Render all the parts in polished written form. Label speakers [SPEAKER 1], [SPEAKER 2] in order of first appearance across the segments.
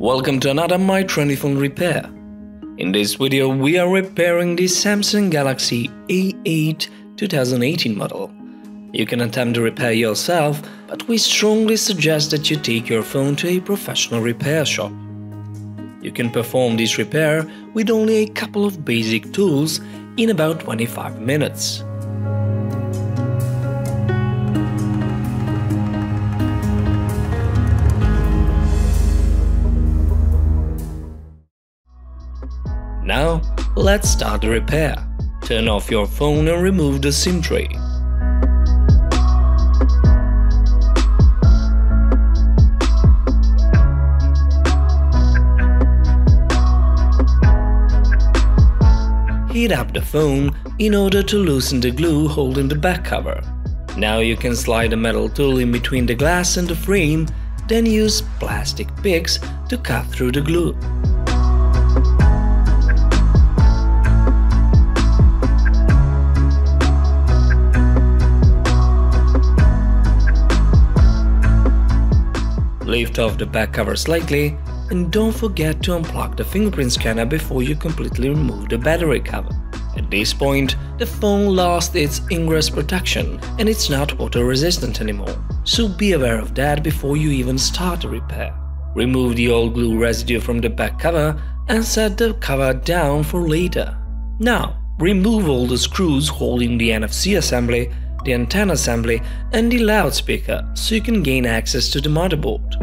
[SPEAKER 1] Welcome to another MyTrendyPhone repair. In this video we are repairing the Samsung Galaxy A8 2018 model. You can attempt the repair yourself, but we strongly suggest that you take your phone to a professional repair shop. You can perform this repair with only a couple of basic tools in about 25 minutes. Now, let's start the repair. Turn off your phone and remove the SIM tray. Heat up the phone in order to loosen the glue holding the back cover. Now you can slide the metal tool in between the glass and the frame, then use plastic picks to cut through the glue. Lift off the back cover slightly and don't forget to unplug the fingerprint scanner before you completely remove the battery cover. At this point, the phone lost its ingress protection and it's not water resistant anymore, so be aware of that before you even start the repair. Remove the old glue residue from the back cover and set the cover down for later. Now, remove all the screws holding the NFC assembly, the antenna assembly and the loudspeaker so you can gain access to the motherboard.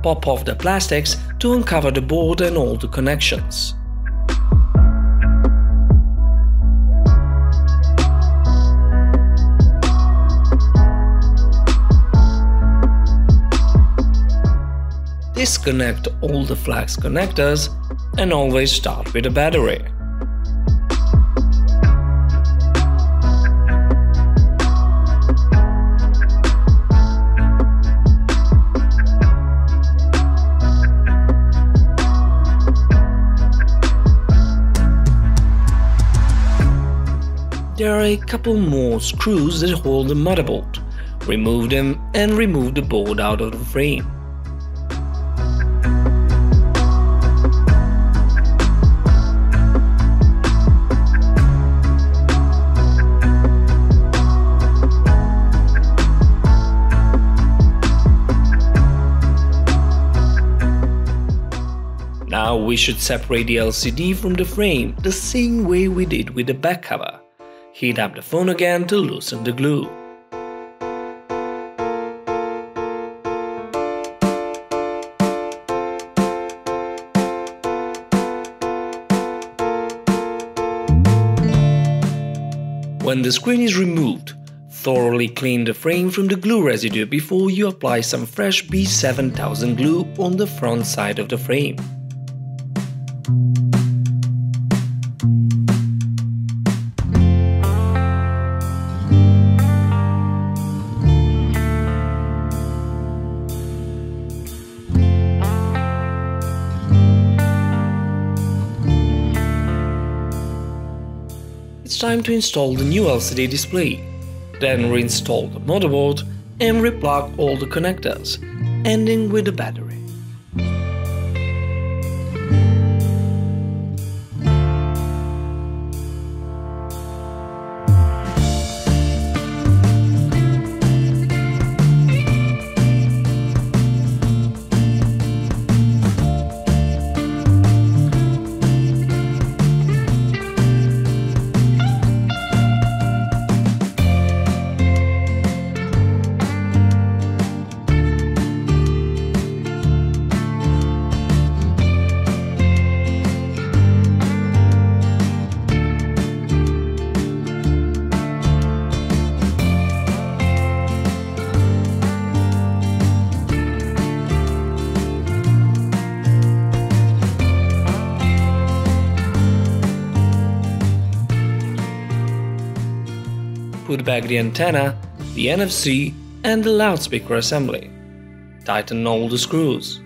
[SPEAKER 1] Pop off the plastics to uncover the board and all the connections. Disconnect all the flex connectors and always start with the battery. There are a couple more screws that hold the motherboard. Remove them and remove the board out of the frame. Now we should separate the LCD from the frame the same way we did with the back cover. Heat up the phone again to loosen the glue. When the screen is removed, thoroughly clean the frame from the glue residue before you apply some fresh B7000 glue on the front side of the frame. It's time to install the new LCD display, then reinstall the motherboard and replug all the connectors, ending with the battery. Put back the antenna, the NFC and the loudspeaker assembly. Tighten all the screws.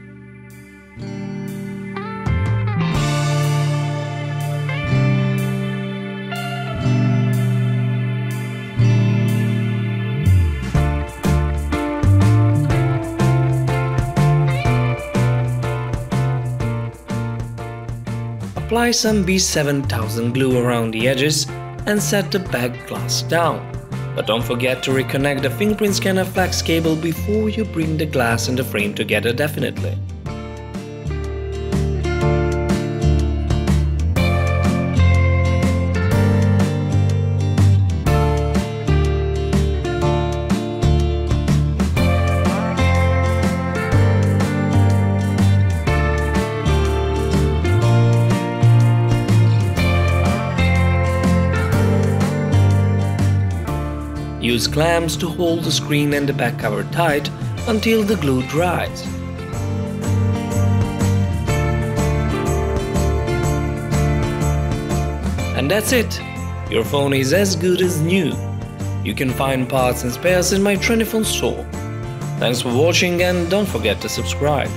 [SPEAKER 1] apply some B7000 glue around the edges and set the back glass down. But don't forget to reconnect the fingerprint scanner flex cable before you bring the glass and the frame together definitely. Use clamps to hold the screen and the back cover tight until the glue dries. And that's it! Your phone is as good as new. You can find parts and spares in my MyTrendyPhone store. Thanks for watching and don't forget to subscribe.